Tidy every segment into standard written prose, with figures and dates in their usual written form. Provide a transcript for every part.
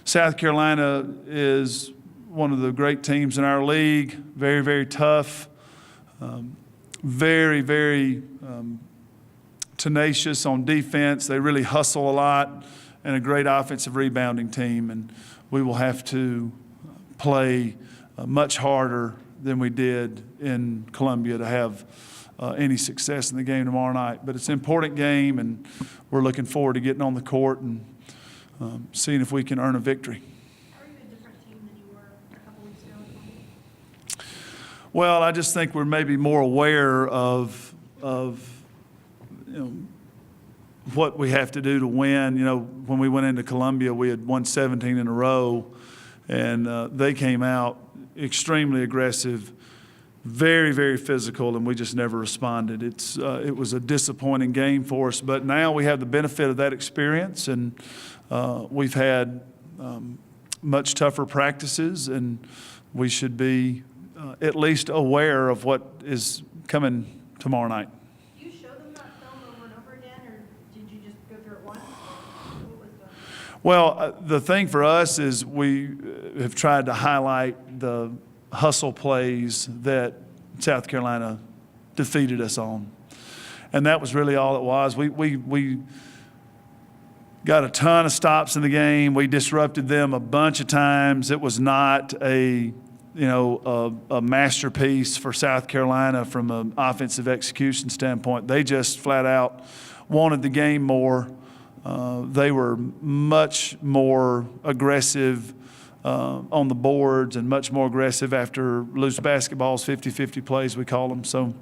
South Carolina is one of the great teams in our league, very, very tough, very, very tenacious on defense. They really hustle a lot, and a great offensive rebounding team. And we will have to play much harder than we did in Columbia to have any success in the game tomorrow night. But it's an important game, and we're looking forward to getting on the court and seeing if we can earn a victory. Are you a different team than you were a couple weeks ago? Well, I just think we're maybe more aware of what we have to do to win. When we went into Columbia, we had won 17 in a row, and they came out extremely aggressive, very, very physical, and we just never responded. It was a disappointing game for us, but now we have the benefit of that experience, and we've had much tougher practices, and we should be at least aware of what is coming tomorrow night. Do you show them that film over and over again, or did you just go through it once? What was Well, the thing for us is we have tried to highlight the hustle plays that South Carolina defeated us on. And that was really all it was. We got a ton of stops in the game. We disrupted them a bunch of times. It was not a masterpiece for South Carolina from an offensive execution standpoint. They just flat out wanted the game more. They were much more aggressive on the boards and much more aggressive after loose basketballs, 50-50 plays we call them. So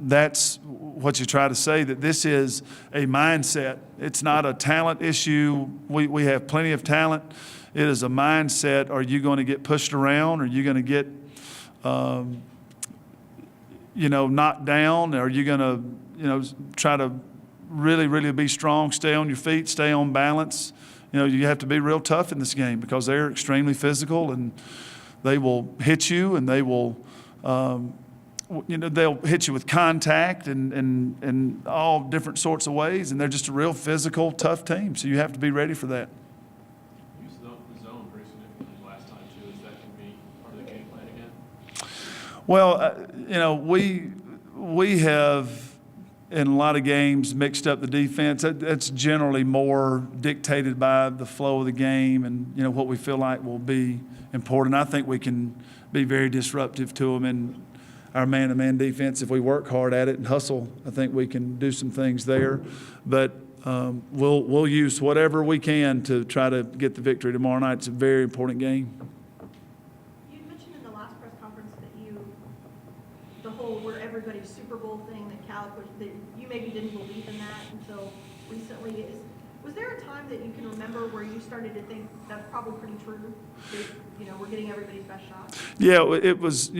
that's what you try to say, that this is a mindset. It's not a talent issue. We have plenty of talent. It is a mindset. Are you going to get pushed around? Are you going to get knocked down? Are you going to try to really, really be strong, stay on your feet, stay on balance? You have to be real tough in this game because they're extremely physical, and they will hit you, and they will, they'll hit you with contact and all different sorts of ways, and they're just a real physical, tough team. So you have to be ready for that. You used the zone pretty significantly last time too. Is that going to be part of the game plan again? Well, we have, in a lot of games, mixed up the defense. That's generally more dictated by the flow of the game and what we feel like will be important. I think we can be very disruptive to them in our man-to-man defense if we work hard at it and hustle. I think we can do some things there, but we'll use whatever we can to try to get the victory tomorrow night. It's a very important game. You mentioned in the last press conference that the whole "we're everybody's Super Bowl" thing that that you maybe didn't believe in that until recently. Was there a time that you can remember where you started to think that's probably pretty true? That, we're getting everybody's best shot. Yeah, it was.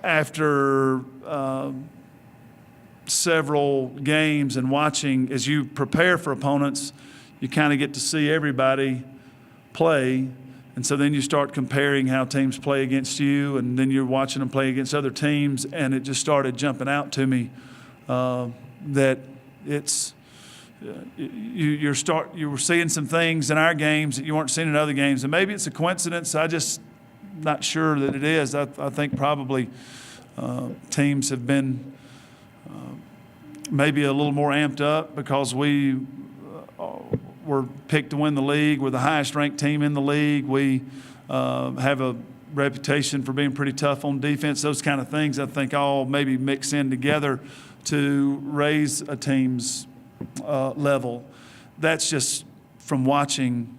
After several games and watching, as you prepare for opponents, you kind of get to see everybody play. And so then you start comparing how teams play against you, and then you're watching them play against other teams, and it just started jumping out to me that it's you were seeing some things in our games that you weren't seeing in other games, and maybe it's a coincidence. I just not sure that it is. I think probably teams have been maybe a little more amped up because we were picked to win the league. We're the highest ranked team in the league. We have a reputation for being pretty tough on defense. Those kind of things I think all maybe mix in together to raise a team's level. That's just from watching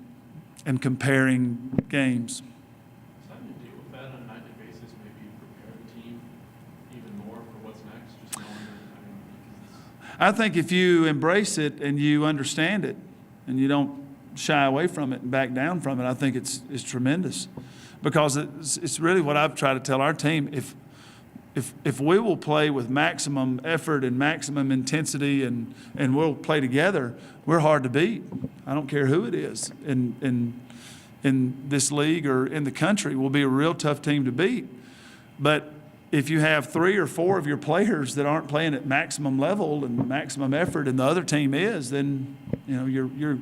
and comparing games. How do you deal with that on a nightly basis? Maybe prepare the team even more for what's next, just knowing that, I think if you embrace it and you understand it and you don't shy away from it and back down from it, I think it's tremendous. Because it's really what I've tried to tell our team. If we will play with maximum effort and maximum intensity and we'll play together, we're hard to beat. I don't care who it is in this league or in the country. We'll be a real tough team to beat. But if you have 3 or 4 of your players that aren't playing at maximum level and maximum effort, and the other team is, then you're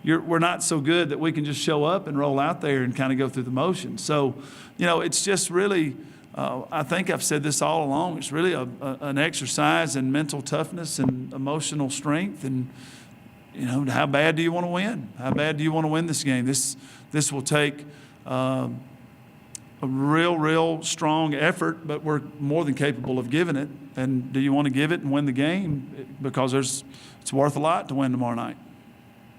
we're not so good that we can just show up and roll out there and kind of go through the motions. So, it's just really, I think I've said this all along, it's really an exercise in mental toughness and emotional strength. And, how bad do you want to win? How bad do you want to win this game? This will take a real strong effort, but we're more than capable of giving it. And do you want to give it and win the game? Because it's worth a lot to win tomorrow night.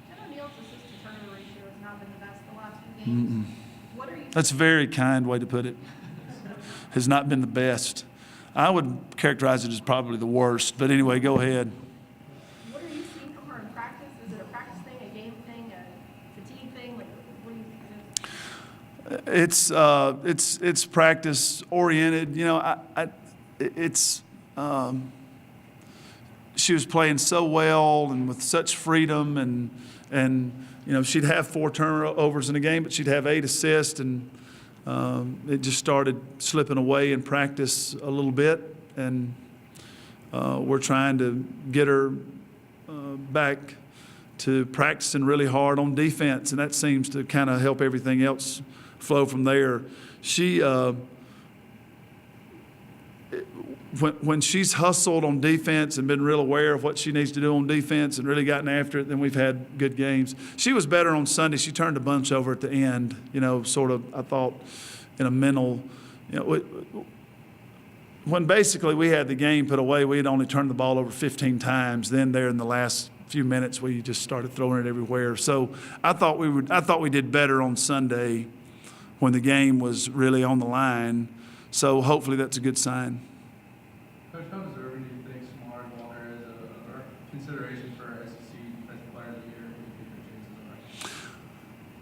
I know Neil's assist-to-turnover ratio has not been the best the last few games. What are you? That's a very kind way to put it. Has not been the best. I would characterize it as probably the worst. But anyway, go ahead. What are you seeing from her in practice? Is it a practice thing, a game thing, a fatigue thing? Like, what do you think it is? It's practice oriented. She was playing so well and with such freedom, and she'd have 4 turnovers in a game, but she'd have 8 assists, and it just started slipping away in practice a little bit, and we're trying to get her back to practicing really hard on defense, and that seems to kind of help everything else flow from there. She, when she's hustled on defense and been real aware of what she needs to do on defense and really gotten after it, then we've had good games. She was better on Sunday. She turned a bunch over at the end, sort of, I thought, in a mental, when basically we had the game put away, we had only turned the ball over 15 times. Then there in the last few minutes, we just started throwing it everywhere. So I thought we did better on Sunday when the game was really on the line. So hopefully that's a good sign. Coach, how deserving do you think Samara Walker is a consideration for SEC Defensive Player of the Year?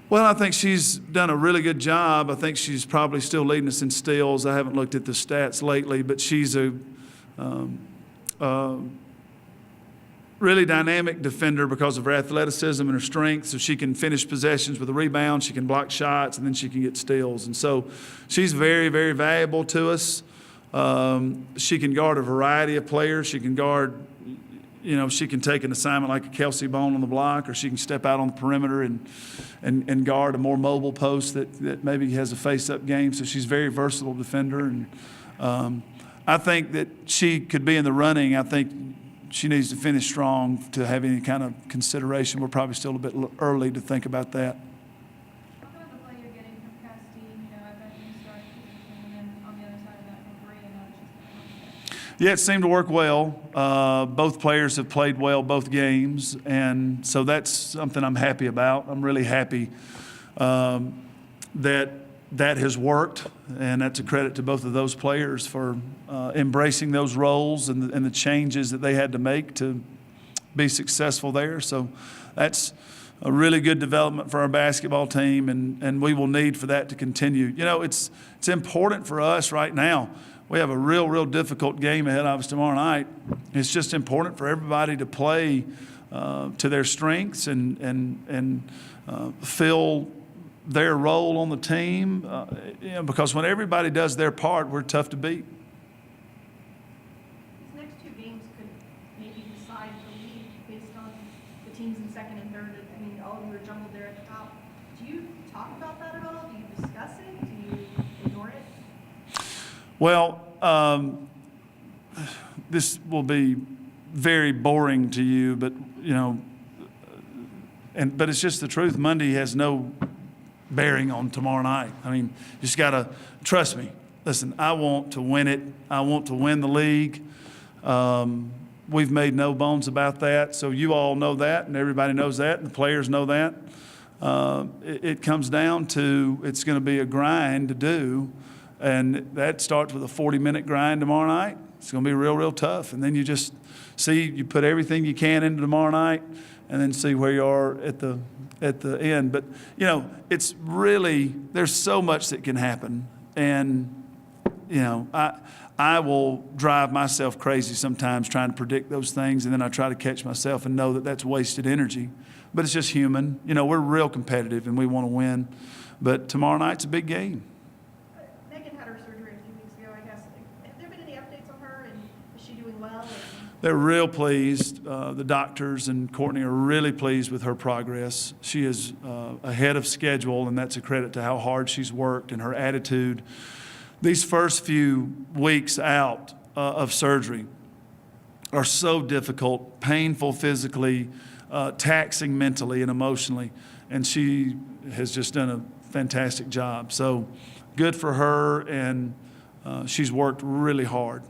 Well, I think she's done a really good job. I think she's probably still leading us in steals. I haven't looked at the stats lately, but she's a really dynamic defender because of her athleticism and her strength. So she can finish possessions with a rebound, she can block shots, and then she can get steals. And so she's very, very valuable to us. She can guard a variety of players. She can guard, she can take an assignment like a Kelsey Bone on the block, or she can step out on the perimeter and guard a more mobile post that maybe has a face-up game. So she's a very versatile defender. And I think that she could be in the running. I think she needs to finish strong to have any kind of consideration. We're probably still a bit early to think about that. How about the play you're getting from Castine, at that new start position, and then on the other side of that from Bree, and how she's Yeah, it seemed to work well. Both players have played well both games, and so that's something I'm happy about. I'm really happy that has worked, and that's a credit to both of those players for embracing those roles and the changes that they had to make to be successful there. So that's a really good development for our basketball team, and we will need for that to continue. It's important for us right now. We have a real difficult game ahead of us tomorrow night. It's just important for everybody to play to their strengths and fill their role on the team, because when everybody does their part, we're tough to beat. These next 2 games could maybe decide the league based on the teams in second and third. I mean, all of you are jumbled there at the top. Do you talk about that at all? Do you discuss it? Do you ignore it? Well, this will be very boring to you, but but it's just the truth. Monday has no bearing on tomorrow night. I mean, you just got to trust me. Listen, I want to win it. I want to win the league. We've made no bones about that. So you all know that, and everybody knows that, and the players know that. It comes down to it's going to be a grind to do, and that starts with a 40-minute grind tomorrow night. It's going to be real tough. And then you just you put everything you can into tomorrow night, and then see where you are at the end. But, it's really, there's so much that can happen. And, I will drive myself crazy sometimes trying to predict those things, and then I try to catch myself and know that that's wasted energy. But it's just human. We're real competitive, and we want to win. But tomorrow night's a big game. Megan had her surgery a few weeks ago, I guess. Have there been any updates on her, and is she doing well? they're real pleased. The doctors and Courtney are really pleased with her progress. She is ahead of schedule, and that's a credit to how hard she's worked and her attitude. These first few weeks out of surgery are so difficult, painful physically, taxing mentally and emotionally, and she has just done a fantastic job. So good for her, and she's worked really hard.